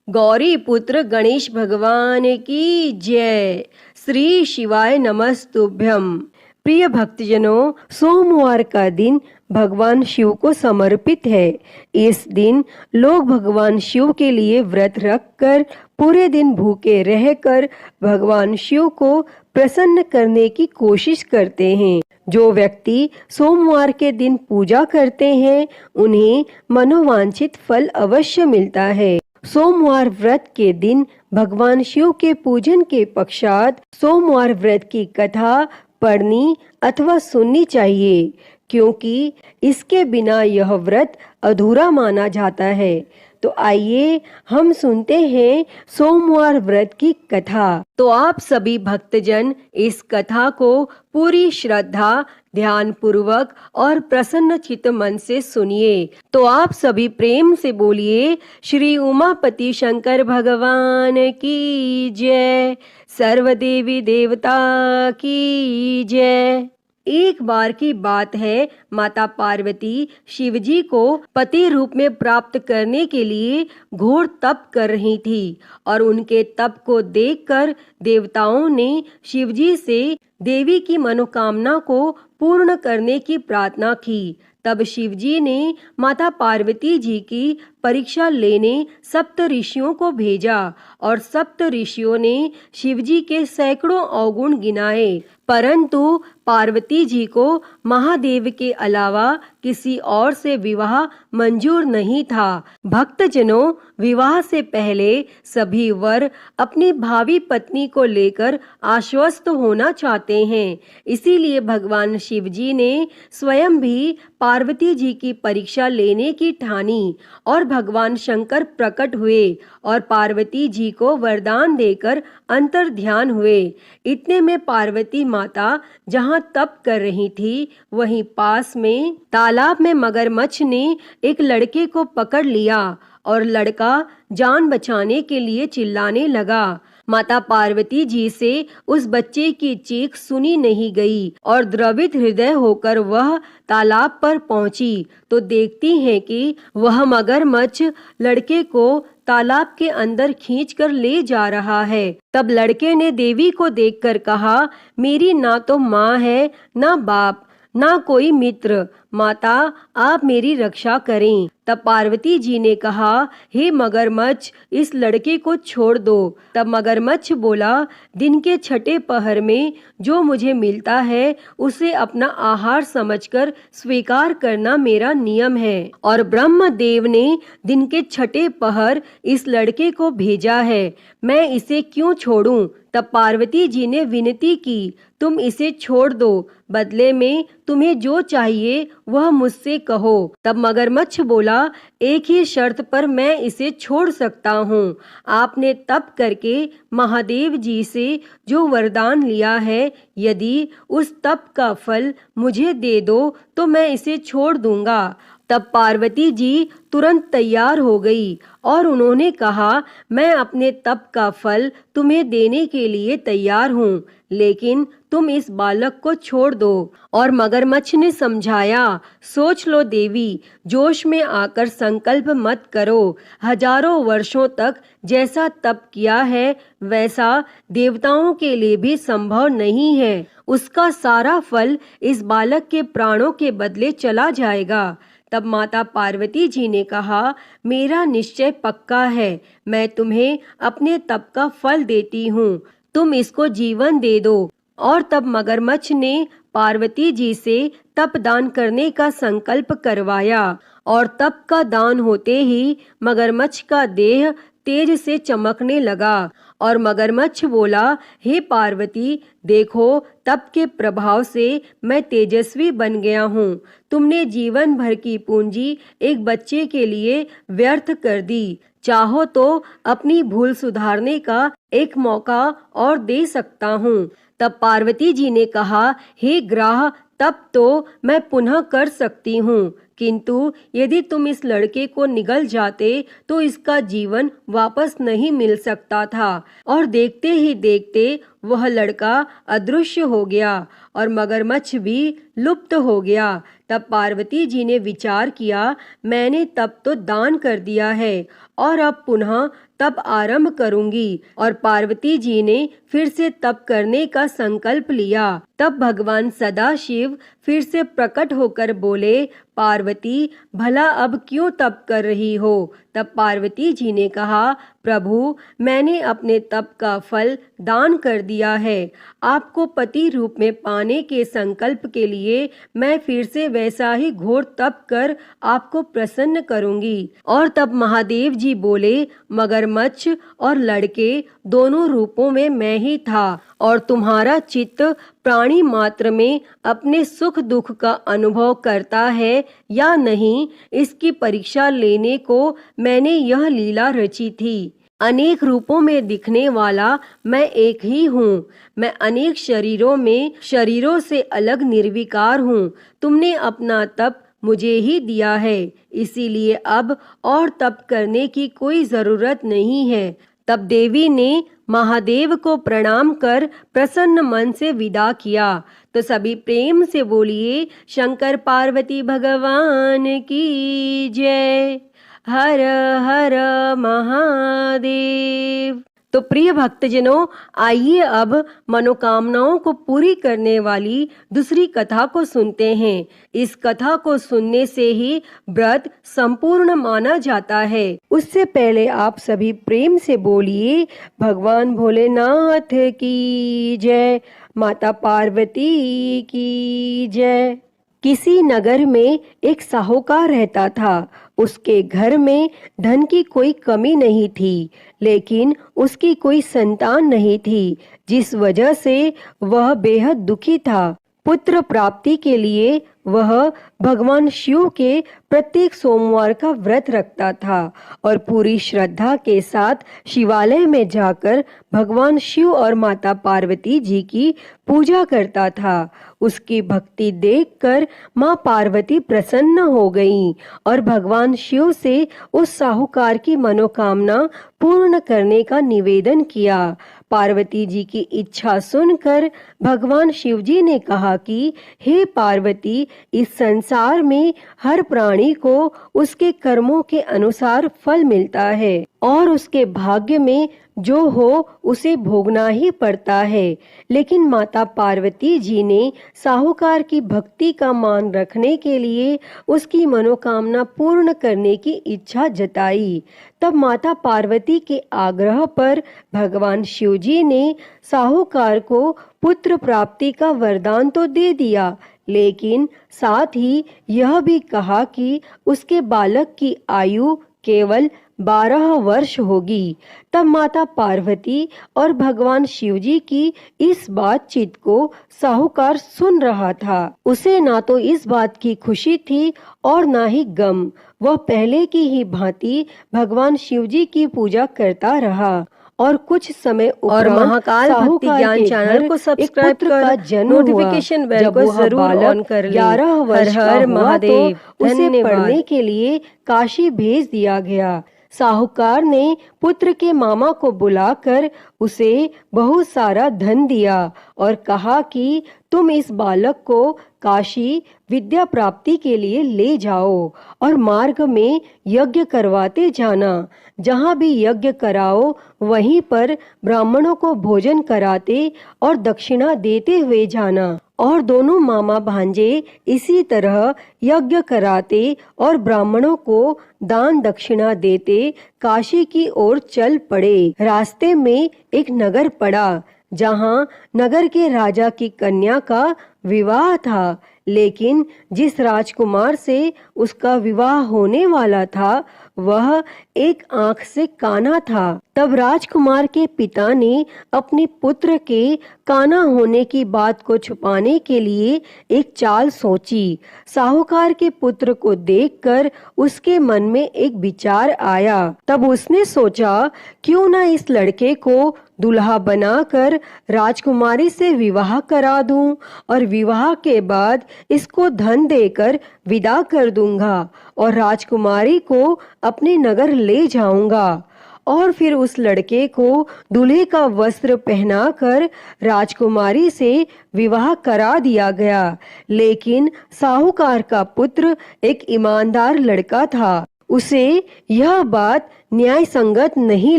गौरी पुत्र गणेश भगवान की जय। श्री शिवाय नमस्तुभ्यम। प्रिय भक्तजनों, सोमवार का दिन भगवान शिव को समर्पित है। इस दिन लोग भगवान शिव के लिए व्रत रखकर पूरे दिन भूखे रहकर भगवान शिव को प्रसन्न करने की कोशिश करते हैं। जो व्यक्ति सोमवार के दिन पूजा करते हैं उन्हें मनोवांछित फल अवश्य मिलता है। सोमवार व्रत के दिन भगवान शिव के पूजन के पश्चात सोमवार व्रत की कथा पढ़नी अथवा सुननी चाहिए, क्योंकि इसके बिना यह व्रत अधूरा माना जाता है। तो आइए हम सुनते हैं सोमवार व्रत की कथा। तो आप सभी भक्तजन इस कथा को पूरी श्रद्धा, ध्यान पूर्वक और प्रसन्न चित्त मन से सुनिए। तो आप सभी प्रेम से बोलिए, श्री उमापति शंकर भगवान की जय, सर्व देवी देवता की जय। एक बार की बात है, माता पार्वती शिवजी को पति रूप में प्राप्त करने के लिए घोर तप कर रही थी और उनके तप को देखकर देवताओं ने शिवजी से देवी की मनोकामना को पूर्ण करने की प्रार्थना की। तब शिवजी ने माता पार्वती जी की परीक्षा लेने सप्त ऋषियों को भेजा और सप्त ऋषियों ने शिवजी के सैकड़ों अवगुण गिनाए, परंतु पार्वती जी को महादेव के अलावा किसी और से विवाह मंजूर नहीं था। भक्तजनों, विवाह से पहले सभी वर अपनी भावी पत्नी को लेकर आश्वस्त होना चाहते हैं। इसीलिए भगवान शिवजी ने स्वयं भी पार्वती जी की परीक्षा लेने की ठानी और भगवान शंकर प्रकट हुए और पार्वती जी को वरदान देकर अंतर ध्यान हुए। इतने में पार्वती माता जहाँ तप कर रही थी, वहीं पास में तालाब में मगरमच्छ ने एक लड़के को पकड़ लिया और लड़का जान बचाने के लिए चिल्लाने लगा। माता पार्वती जी से उस बच्चे की चीख सुनी नहीं गई और द्रवित हृदय होकर वह तालाब पर पहुंची तो देखती हैं कि वह मगरमच्छ लड़के को तालाब के अंदर खींचकर ले जा रहा है। तब लड़के ने देवी को देखकर कहा, मेरी ना तो माँ है, ना बाप, ना कोई मित्र, माता आप मेरी रक्षा करें। तब पार्वती जी ने कहा, हे मगरमच्छ, इस लड़के को छोड़ दो। तब मगरमच्छ बोला, दिन के छठे पहर में जो मुझे मिलता है उसे अपना आहार समझकर स्वीकार करना मेरा नियम है और ब्रह्मदेव ने दिन के छठे पहर इस लड़के को भेजा है, मैं इसे क्यों छोड़ूं? तब पार्वती जी ने विनती की, तुम इसे छोड़ दो, बदले में तुम्हें जो चाहिए वह मुझसे कहो। तब मगरमच्छ बोला, एक ही शर्त पर मैं इसे छोड़ सकता हूँ। आपने तप करके महादेव जी से जो वरदान लिया है, यदि उस तप का फल मुझे दे दो तो मैं इसे छोड़ दूंगा। तब पार्वती जी तुरंत तैयार हो गई और उन्होंने कहा, मैं अपने तप का फल तुम्हें देने के लिए तैयार हूँ, लेकिन तुम इस बालक को छोड़ दो। और मगरमच्छ ने समझाया, सोच लो देवी, जोश में आकर संकल्प मत करो। हजारों वर्षों तक जैसा तप किया है वैसा देवताओं के लिए भी संभव नहीं है। उसका सारा फल इस बालक के प्राणों के बदले चला जाएगा। तब माता पार्वती जी ने कहा, मेरा निश्चय पक्का है, मैं तुम्हें अपने तप का फल देती हूँ, तुम इसको जीवन दे दो। और तब मगरमच्छ ने पार्वती जी से तप दान करने का संकल्प करवाया और तप का दान होते ही मगरमच्छ का देह तेज से चमकने लगा और मगरमच्छ बोला, हे पार्वती, देखो तप के प्रभाव से मैं तेजस्वी बन गया हूँ। तुमने जीवन भर की पूंजी एक बच्चे के लिए व्यर्थ कर दी। चाहो तो अपनी भूल सुधारने का एक मौका और दे सकता हूँ। तब पार्वती जी ने कहा, हे ग्राह, तब तो मैं पुनः कर सकती हूँ, किंतु यदि तुम इस लड़के को निगल जाते तो इसका जीवन वापस नहीं मिल सकता था। और देखते ही देखते वह लड़का अदृश्य हो गया और मगरमच्छ भी लुप्त हो गया। तब पार्वती जी ने विचार किया, मैंने तब तो दान कर दिया है और अब पुनः तप आरंभ करूंगी। और पार्वती जी ने फिर से तप करने का संकल्प लिया। तब भगवान सदाशिव फिर से प्रकट होकर बोले, पार्वती भला अब क्यों तप कर रही हो? तब पार्वती जी ने कहा, प्रभु मैंने अपने तप का फल दान कर दिया है। आपको पति रूप में पाने के संकल्प के लिए मैं फिर से वैसा ही घोर तप कर आपको प्रसन्न करूंगी। और तब महादेव जी बोले, मगरमच्छ और लड़के दोनों रूपों में मैं ही था और तुम्हारा चित्त प्राणी मात्र में अपने सुख दुख का अनुभव करता है या नहीं, इसकी परीक्षा लेने को मैंने यह लीला रची थी। अनेक रूपों में दिखने वाला मैं एक ही हूँ। मैं अनेक शरीरों से अलग निर्विकार हूँ। तुमने अपना तप मुझे ही दिया है, इसीलिए अब और तप करने की कोई जरूरत नहीं है। तब देवी ने महादेव को प्रणाम कर प्रसन्न मन से विदा किया। तो सभी प्रेम से बोलिए, शंकर पार्वती भगवान की जय। हर हर महादेव। तो प्रिय भक्तजनों, आइए अब मनोकामनाओं को पूरी करने वाली दूसरी कथा को सुनते हैं। इस कथा को सुनने से ही व्रत संपूर्ण माना जाता है। उससे पहले आप सभी प्रेम से बोलिए, भगवान भोलेनाथ की जय, माता पार्वती की जय। किसी नगर में एक साहूकार रहता था। उसके घर में धन की कोई कमी नहीं थी, लेकिन उसकी कोई संतान नहीं थी, जिस वजह से वह बेहद दुखी था। पुत्र प्राप्ति के लिए वह भगवान शिव के प्रत्येक सोमवार का व्रत रखता था और पूरी श्रद्धा के साथ शिवालय में जाकर भगवान शिव और माता पार्वती जी की पूजा करता था। उसकी भक्ति देखकर माँ पार्वती प्रसन्न हो गईं और भगवान शिव से उस साहूकार की मनोकामना पूर्ण करने का निवेदन किया। पार्वती जी की इच्छा सुनकर भगवान शिव जी ने कहा कि हे पार्वती, इस संसार में हर प्राणी को उसके कर्मों के अनुसार फल मिलता है और उसके भाग्य में जो हो उसे भोगना ही पड़ता है। लेकिन माता पार्वती जी ने साहूकार की भक्ति का मान रखने के लिए उसकी मनोकामना पूर्ण करने की इच्छा जताई। तब माता पार्वती के आग्रह पर भगवान शिव जी ने साहूकार को पुत्र प्राप्ति का वरदान तो दे दिया, लेकिन साथ ही यह भी कहा कि उसके बालक की आयु केवल 12 वर्ष होगी। तब माता पार्वती और भगवान शिव जी की इस बातचीत को साहूकार सुन रहा था। उसे ना तो इस बात की खुशी थी और ना ही गम। वह पहले की ही भांति भगवान शिव जी की पूजा करता रहा और कुछ समय और महाकाल भक्ति ज्ञान चैनल को सब्सक्राइब कर नोटिफिकेशन बेल को जरूर ऑन कर ले। 11 वर्ष हर हर महादेव। तो उसे धन्यवाद। पढ़ने के लिए काशी भेज दिया गया। साहूकार ने पुत्र के मामा को बुलाकर उसे बहुत सारा धन दिया और कहा कि तुम इस बालक को काशी विद्या प्राप्ति के लिए ले जाओ और मार्ग में यज्ञ करवाते जाना। जहाँ भी यज्ञ कराओ वहीं पर ब्राह्मणों को भोजन कराते और दक्षिणा देते हुए जाना। और दोनों मामा भांजे इसी तरह यज्ञ कराते और ब्राह्मणों को दान दक्षिणा देते काशी की ओर चल पड़े। रास्ते में एक नगर पड़ा, जहाँ नगर के राजा की कन्या का विवाह था, लेकिन जिस राजकुमार से उसका विवाह होने वाला था वह एक आंख से काना था। तब राजकुमार के पिता ने अपने पुत्र के काना होने की बात को छुपाने के लिए एक चाल सोची। साहूकार के पुत्र को देखकर उसके मन में एक विचार आया। तब उसने सोचा, क्यों ना इस लड़के को दुल्हा बनाकर राजकुमारी से विवाह करा दूं और विवाह के बाद इसको धन देकर विदा कर दूंगा और राजकुमारी को अपने नगर ले जाऊंगा। और फिर उस लड़के को दूल्हे का वस्त्र पहनाकर राजकुमारी से विवाह करा दिया गया। लेकिन साहूकार का पुत्र एक ईमानदार लड़का था। उसे यह बात न्याय संगत नहीं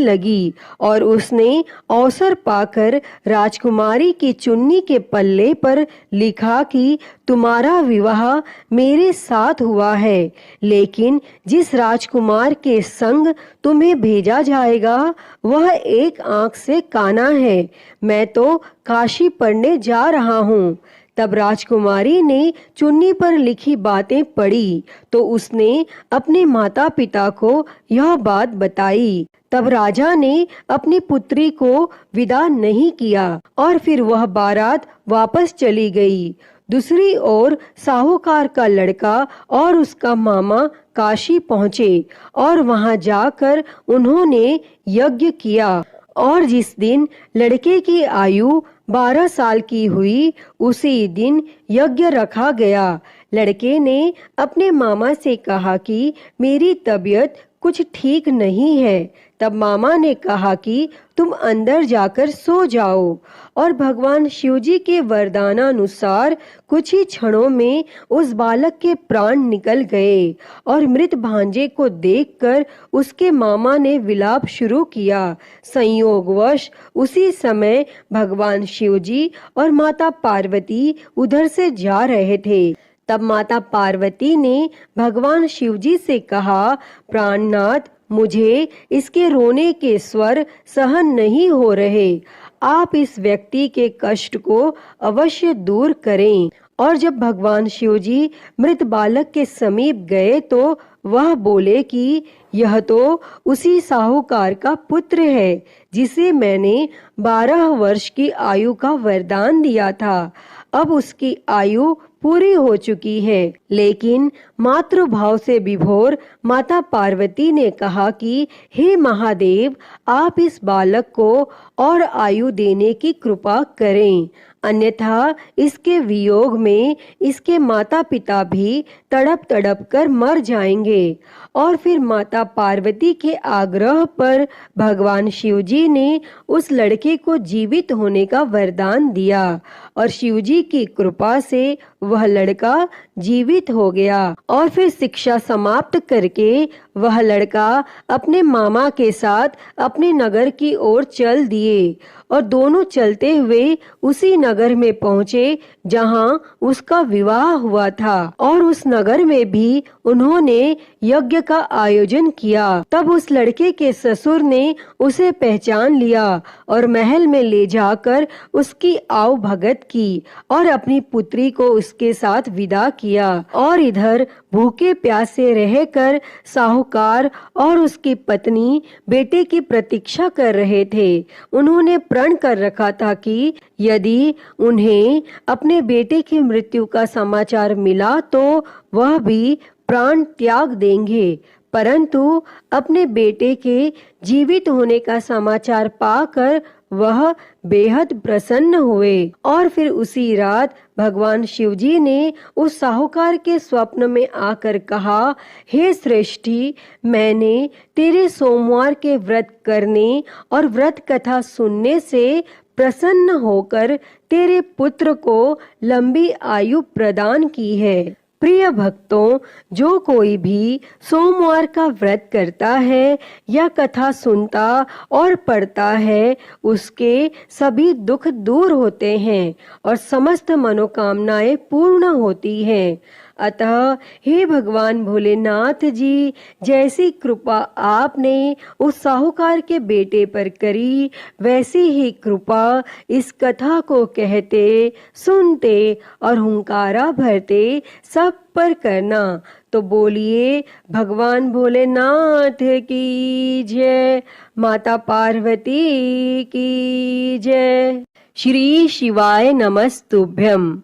लगी और उसने अवसर पाकर राजकुमारी की चुन्नी के पल्ले पर लिखा कि तुम्हारा विवाह मेरे साथ हुआ है, लेकिन जिस राजकुमार के संग तुम्हें भेजा जाएगा वह एक आंख से काना है। मैं तो काशी पढ़ने जा रहा हूँ। तब राजकुमारी ने चुन्नी पर लिखी बातें पढ़ी तो उसने अपने माता पिता को यह बात बताई। तब राजा ने अपनी पुत्री को विदा नहीं किया और फिर वह बारात वापस चली गई। दूसरी ओर साहूकार का लड़का और उसका मामा काशी पहुँचे और वहां जाकर उन्होंने यज्ञ किया और जिस दिन लड़के की आयु 12 साल की हुई उसी दिन यज्ञ रखा गया। लड़के ने अपने मामा से कहा कि मेरी तबीयत कुछ ठीक नहीं है। तब मामा ने कहा कि तुम अंदर जाकर सो जाओ और भगवान शिवजी के वरदानानुसार कुछ ही क्षणों में उस बालक के प्राण निकल गए और मृत भांजे को देखकर उसके मामा ने विलाप शुरू किया। संयोगवश उसी समय भगवान शिवजी और माता पार्वती उधर से जा रहे थे। तब माता पार्वती ने भगवान शिवजी से कहा, प्राणनाथ, मुझे इसके रोने के स्वर सहन नहीं हो रहे। आप इस व्यक्ति के कष्ट को अवश्य दूर करें। और जब भगवान शिवजी मृत बालक के समीप गए तो वह बोले कि यह तो उसी साहूकार का पुत्र है जिसे मैंने 12 वर्ष की आयु का वरदान दिया था। अब उसकी आयु पूरी हो चुकी है। लेकिन मातृभाव से विभोर माता पार्वती ने कहा कि हे महादेव, आप इस बालक को और आयु देने की कृपा करें, अन्यथा इसके वियोग में इसके माता पिता भी तड़प तड़प कर मर जाएंगे। और फिर माता पार्वती के आग्रह पर भगवान शिवजी ने उस लड़के को जीवित होने का वरदान दिया और शिवजी की कृपा से वह लड़का जीवित हो गया। और फिर शिक्षा समाप्त करके वह लड़का अपने मामा के साथ अपने नगर की ओर चल दिए और दोनों चलते हुए उसी नगर में पहुँचे जहाँ उसका विवाह हुआ था और उस नगर में भी उन्होंने यज्ञ का आयोजन किया। तब उस लड़के के ससुर ने उसे पहचान लिया और महल में ले जाकर उसकी आव भगत की और अपनी पुत्री को उसके साथ विदा किया। और इधर भूखे प्यासे रहकर साहूकार और उसकी पत्नी बेटे की प्रतीक्षा कर रहे थे। उन्होंने प्रण कर रखा था कि यदि उन्हें अपने बेटे की मृत्यु का समाचार मिला तो वह भी प्राण त्याग देंगे। परंतु अपने बेटे के जीवित होने का समाचार पाकर वह बेहद प्रसन्न हुए। और फिर उसी रात भगवान शिवजी ने उस साहूकार के स्वप्न में आकर कहा, हे श्रेष्ठी, मैंने तेरे सोमवार के व्रत करने और व्रत कथा सुनने से प्रसन्न होकर तेरे पुत्र को लंबी आयु प्रदान की है। प्रिय भक्तों, जो कोई भी सोमवार का व्रत करता है या कथा सुनता और पढ़ता है उसके सभी दुख दूर होते हैं और समस्त मनोकामनाएं पूर्ण होती हैं। अतः हे भगवान भोलेनाथ जी, जैसी कृपा आपने उस साहूकार के बेटे पर करी वैसी ही कृपा इस कथा को कहते, सुनते और हुंकारा भरते सब पर करना। तो बोलिए भगवान भोलेनाथ की जय, माता पार्वती की जय। श्री शिवाय नमस्तुभ्यम।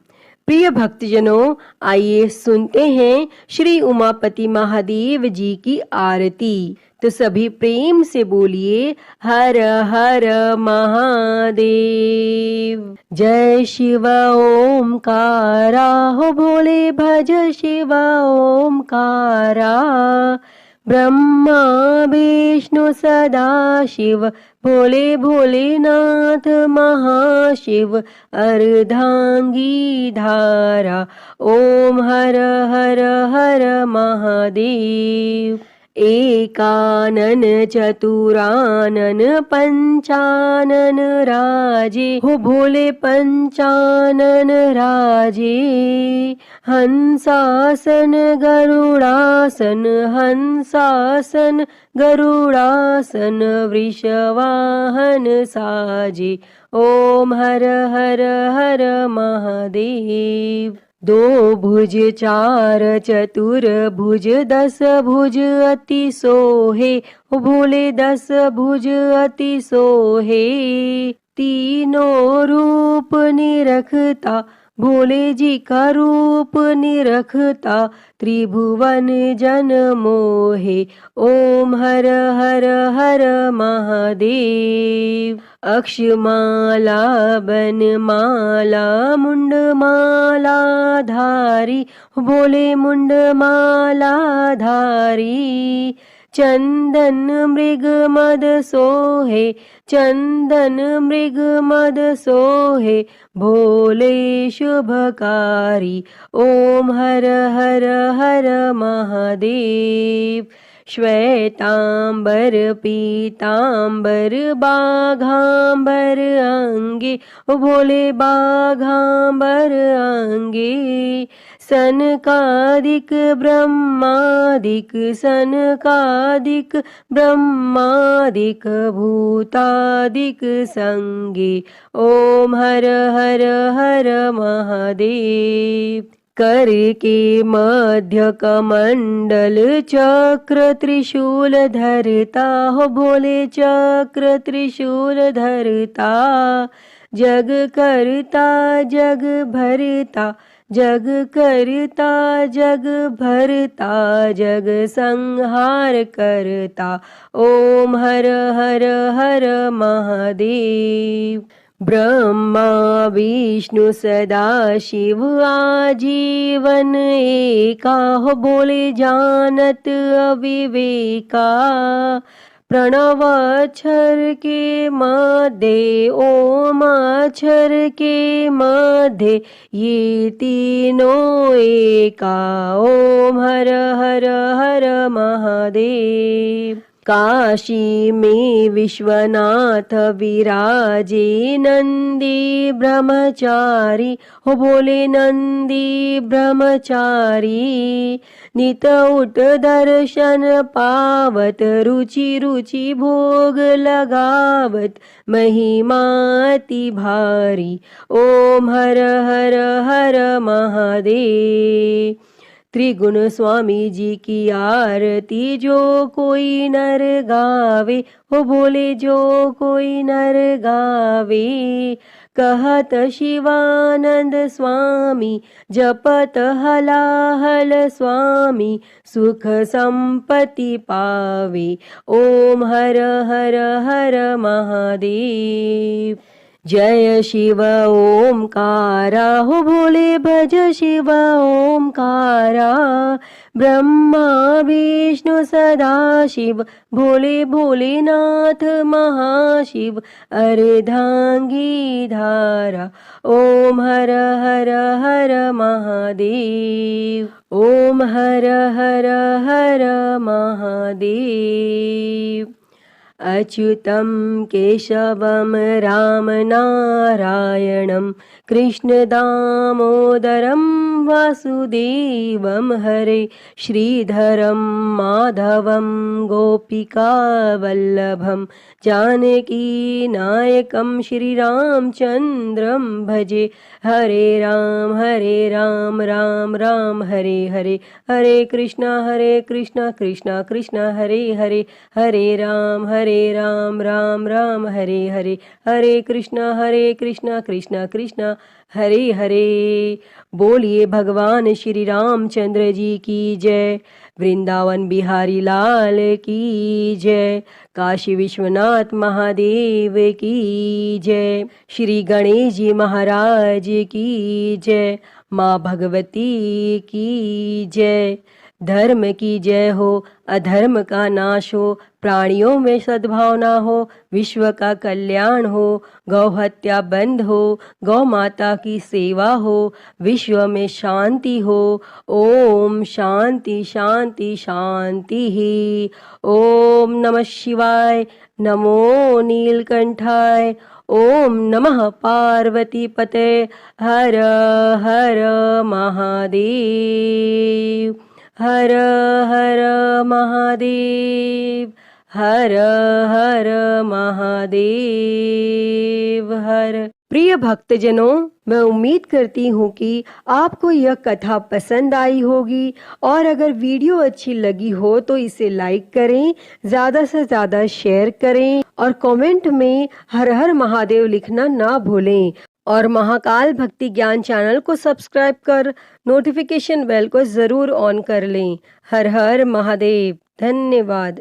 प्रिय भक्तजनों, आइए सुनते हैं श्री उमापति महादेव जी की आरती। तो सभी प्रेम से बोलिए हर हर महादेव। जय शिव ओमकारा, हो भोले भज शिव ओमकारा। ब्रह्मा विष्णु सदा शिव, भोले भोलेनाथ महाशिव। अर्धांगी धारा, ओम हर हर हर महादेव। एकानन चतुरानन पंचानन राजे, हो भोले पंचानन राजे। हंसासन गरुडासन, हंसासन गरुडासन, वृषवाहन साजे। ओम हर हर हर महादेव। दो भुज चार चतुर भुज, 10 भुज अति सोहे, ओ भोले 10 भुज अति सोहे। तीनों रूप निरखता, भोले जी का रूप निरखता, त्रिभुवन जन मोहे। ओम हर हर हर महादेव। अक्षमाला बनमाला मुंडमाला धारी, भोले मुंडमाला धारी। चंदन मृग मद सोहे, चंदन मृग मद सोहे, भोले शुभकारी। ओम हर हर हर महादेव। श्वेतांबर पीतांबर बाघांबर अंगे, ओ भोले बाघांबर अंगे। सनकादिक ब्रह्मादिक, सनकादिक ब्रह्मादिक, भूतादिक संगे। ओम हर हर हर महादेव। कर के मध्य कमंडल चक्र त्रिशूल धरता, हो भोले चक्र त्रिशूल धरता। जग करता जग भरता, जग करता जग भरता, जग संहार करता। ओम हर हर हर महादेव। ब्रह्मा विष्णु सदा शिव आजीवन एका, हो बोले जानत अविवेका। प्रणव अक्षर के मध्य, ओम अक्षर के मध्य, ये तीनों एका। ओम हर हर हर महादेव। काशी में विश्वनाथ विराजे, नंदी ब्रह्मचारी, हो बोले नंदी ब्रह्मचारी। नित उठ दर्शन पावत, रुचि रुचि भोग लगावत, महिमा अति भारी। ओम हर हर हर महादेव। त्रिगुण स्वामी जी की आरती जो कोई नर गावे, हो बोले जो कोई नर गावे। कहत शिवानंद स्वामी, जपत हलाहल स्वामी, सुख संपत्ति पावे। ओम हर हर हर महादेव। जय शिव ओमकारा, हो भोले भज शिव ओमकारा। ब्रह्मा विष्णु सदा शिव, भोले भोलेनाथ महाशिव, अर्धांगी धारा। ओम हर हर हर महादेव। ओम हर हर हर महादेव। अच्युतं केशवं राम नारायणं, कृष्ण दामोदरं वासुदेवं हरे। श्रीधरं माधवं गोपिकावल्लभं, जानकी नायकं श्रीरामचन्द्रं भजे। हरे राम राम राम हरे हरे, हरे कृष्णा कृष्णा कृष्णा हरे हरे। हरे राम राम राम हरे हरे, हरे कृष्णा कृष्णा कृष्णा हरे हरे। बोलिए भगवान श्री रामचंद्र जी की जय। वृंदावन बिहारी लाल की जय। काशी विश्वनाथ महादेव की जय। श्री गणेश जी महाराज की जय। माँ भगवती की जय। धर्म की जय हो, अधर्म का नाश हो, प्राणियों में सद्भावना हो, विश्व का कल्याण हो, गौ हत्या बंद हो, गौ माता की सेवा हो, विश्व में शांति हो। ओम शांति शांति शांति ही। ओम नमः शिवाय। नमो नीलकंठाय। ओम नमः पार्वती पते। हर हर महादेव। हर हर महादेव। हर हर महादेव हर। प्रिय भक्तजनों, मैं उम्मीद करती हूँ कि आपको यह कथा पसंद आई होगी और अगर वीडियो अच्छी लगी हो तो इसे लाइक करें, ज़्यादा से ज़्यादा शेयर करें और कमेंट में हर हर महादेव लिखना ना भूलें। और महाकाल भक्ति ज्ञान चैनल को सब्सक्राइब कर नोटिफिकेशन बेल को ज़रूर ऑन कर लें। हर हर महादेव। धन्यवाद।